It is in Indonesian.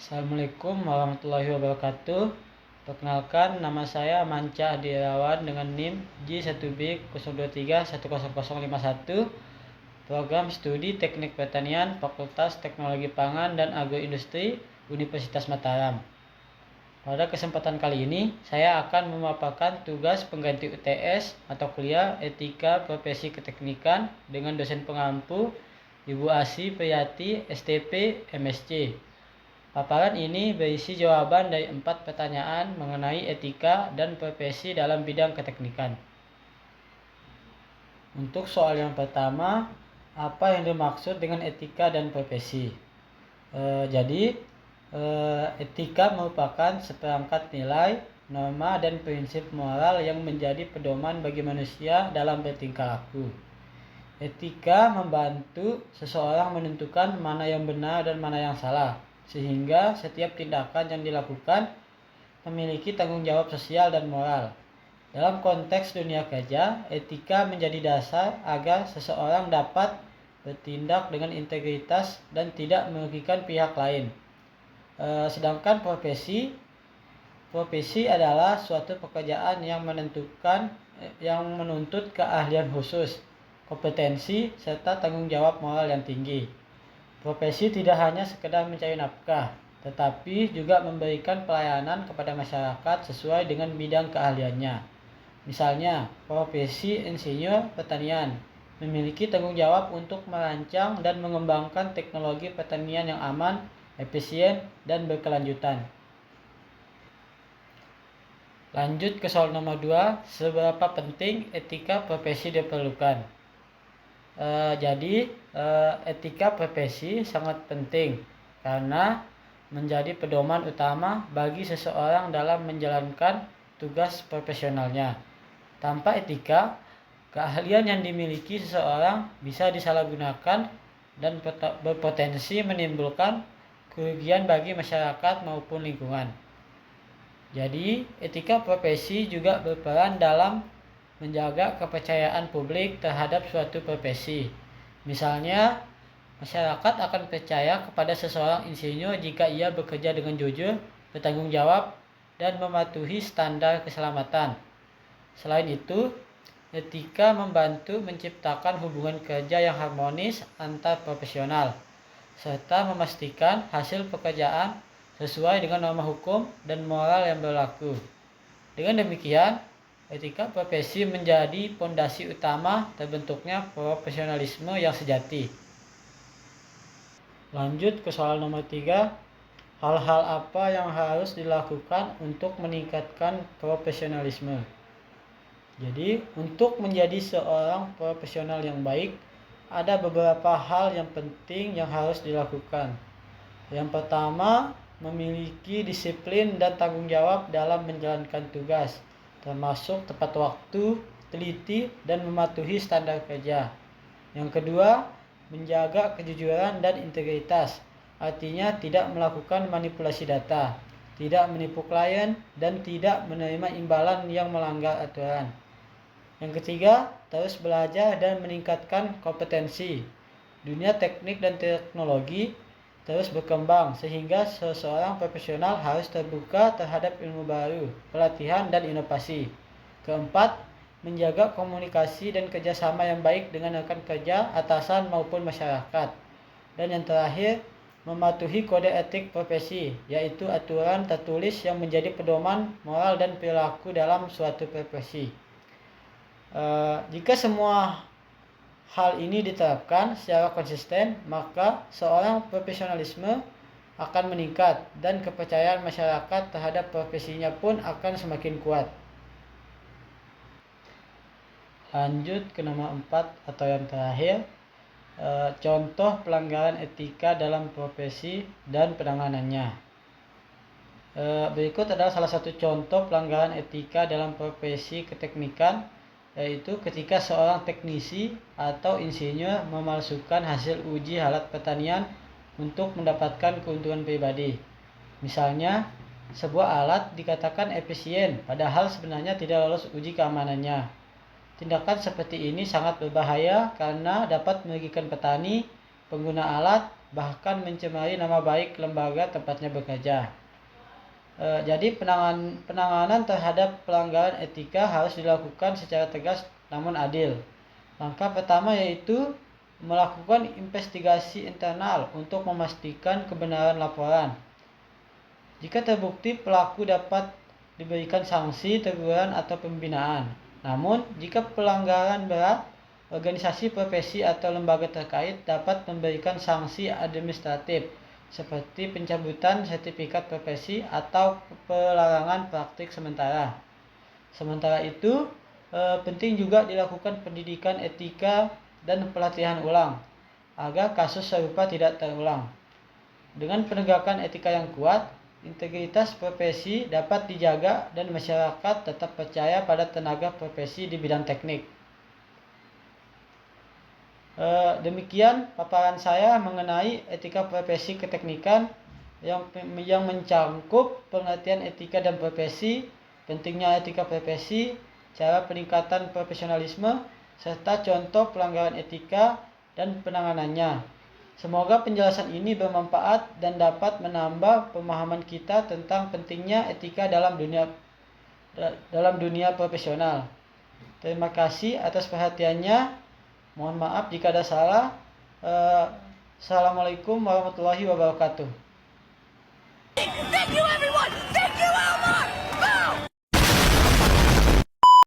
Assalamualaikum warahmatullahi wabarakatuh. Perkenalkan, nama saya Manca Adi Irawan dengan NIM J1B023100051, Program Studi Teknik Pertanian, Fakultas Teknologi Pangan dan Agroindustri, Universitas Mataram. Pada kesempatan kali ini, saya akan memaparkan tugas pengganti UTS atau kuliah Etika Profesi Keteknikan dengan dosen pengampu Ibu Asy Priyati, STP, MSc. Paparan ini berisi jawaban dari 4 pertanyaan mengenai etika dan profesi dalam bidang keteknikan. Untuk soal yang pertama, apa yang dimaksud dengan etika dan profesi? Etika merupakan seperangkat nilai, norma, dan prinsip moral yang menjadi pedoman bagi manusia dalam bertingkah laku. Etika membantu seseorang menentukan mana yang benar dan mana yang salah, sehingga setiap tindakan yang dilakukan memiliki tanggung jawab sosial dan moral. Dalam konteks dunia kerja, etika menjadi dasar agar seseorang dapat bertindak dengan integritas dan tidak merugikan pihak lain. Sedangkan profesi adalah suatu pekerjaan yang menuntut keahlian khusus, kompetensi, serta tanggung jawab moral yang tinggi. Profesi tidak hanya sekedar mencari nafkah, tetapi juga memberikan pelayanan kepada masyarakat sesuai dengan bidang keahliannya. Misalnya, profesi insinyur pertanian memiliki tanggung jawab untuk merancang dan mengembangkan teknologi pertanian yang aman, efisien, dan berkelanjutan. Lanjut ke soal nomor 2, seberapa penting etika profesi diperlukan? Etika profesi sangat penting karena menjadi pedoman utama bagi seseorang dalam menjalankan tugas profesionalnya. Tanpa etika, keahlian yang dimiliki seseorang bisa disalahgunakan dan berpotensi menimbulkan kerugian bagi masyarakat maupun lingkungan. Jadi, etika profesi juga berperan dalam menjaga kepercayaan publik terhadap suatu profesi. Misalnya, masyarakat akan percaya kepada seseorang insinyur jika ia bekerja dengan jujur, bertanggung jawab, dan mematuhi standar keselamatan. Selain itu, etika membantu menciptakan hubungan kerja yang harmonis antar profesional, serta memastikan hasil pekerjaan sesuai dengan norma hukum dan moral yang berlaku. Dengan demikian, etika profesi menjadi pondasi utama terbentuknya profesionalisme yang sejati. Lanjut ke soal nomor 3. Hal-hal apa yang harus dilakukan untuk meningkatkan profesionalisme? Jadi, untuk menjadi seorang profesional yang baik, ada beberapa hal yang penting yang harus dilakukan. Yang pertama, memiliki disiplin dan tanggung jawab dalam menjalankan tugas, termasuk tepat waktu, teliti, dan mematuhi standar kerja. Yang kedua, menjaga kejujuran dan integritas, artinya tidak melakukan manipulasi data, tidak menipu klien, dan tidak menerima imbalan yang melanggar aturan. Yang ketiga, terus belajar dan meningkatkan kompetensi. Dunia teknik dan teknologi terus berkembang sehingga seseorang profesional harus terbuka terhadap ilmu baru, pelatihan, dan inovasi. Keempat, menjaga komunikasi dan kerjasama yang baik dengan rekan kerja, atasan, maupun masyarakat. Dan yang terakhir, mematuhi kode etik profesi, yaitu aturan tertulis yang menjadi pedoman moral dan perilaku dalam suatu profesi. Jika semua hal ini diterapkan secara konsisten, maka seorang profesionalisme akan meningkat dan kepercayaan masyarakat terhadap profesinya pun akan semakin kuat. Lanjut ke nomor 4 atau yang terakhir, contoh pelanggaran etika dalam profesi dan penanganannya. Berikut adalah salah satu contoh pelanggaran etika dalam profesi keteknikan, yaitu ketika seorang teknisi atau insinyur memalsukan hasil uji alat pertanian untuk mendapatkan keuntungan pribadi. Misalnya, sebuah alat dikatakan efisien padahal sebenarnya tidak lolos uji keamanannya. Tindakan seperti ini sangat berbahaya karena dapat merugikan petani, pengguna alat, bahkan mencemari nama baik lembaga tempatnya bekerja. Jadi penanganan terhadap pelanggaran etika harus dilakukan secara tegas namun adil. Langkah pertama yaitu melakukan investigasi internal untuk memastikan kebenaran laporan. Jika terbukti, pelaku dapat diberikan sanksi, teguran, atau pembinaan. Namun, jika pelanggaran berat, organisasi profesi atau lembaga terkait dapat memberikan sanksi administratif seperti pencabutan sertifikat profesi atau pelarangan praktik sementara. Sementara itu, penting juga dilakukan pendidikan etika dan pelatihan ulang agar kasus serupa tidak terulang. Dengan penegakan etika yang kuat, integritas profesi dapat dijaga dan masyarakat tetap percaya pada tenaga profesi di bidang teknik. Demikian paparan saya mengenai etika profesi keteknikan yang mencangkup pengertian etika dan profesi, pentingnya etika profesi, cara peningkatan profesionalisme, serta contoh pelanggaran etika dan penanganannya. Semoga penjelasan ini bermanfaat dan dapat menambah pemahaman kita tentang pentingnya etika dalam dunia profesional. Terima kasih atas perhatiannya. Mohon maaf jika ada salah. Assalamualaikum warahmatullahi wabarakatuh. Thank you everyone! Thank you Elmar!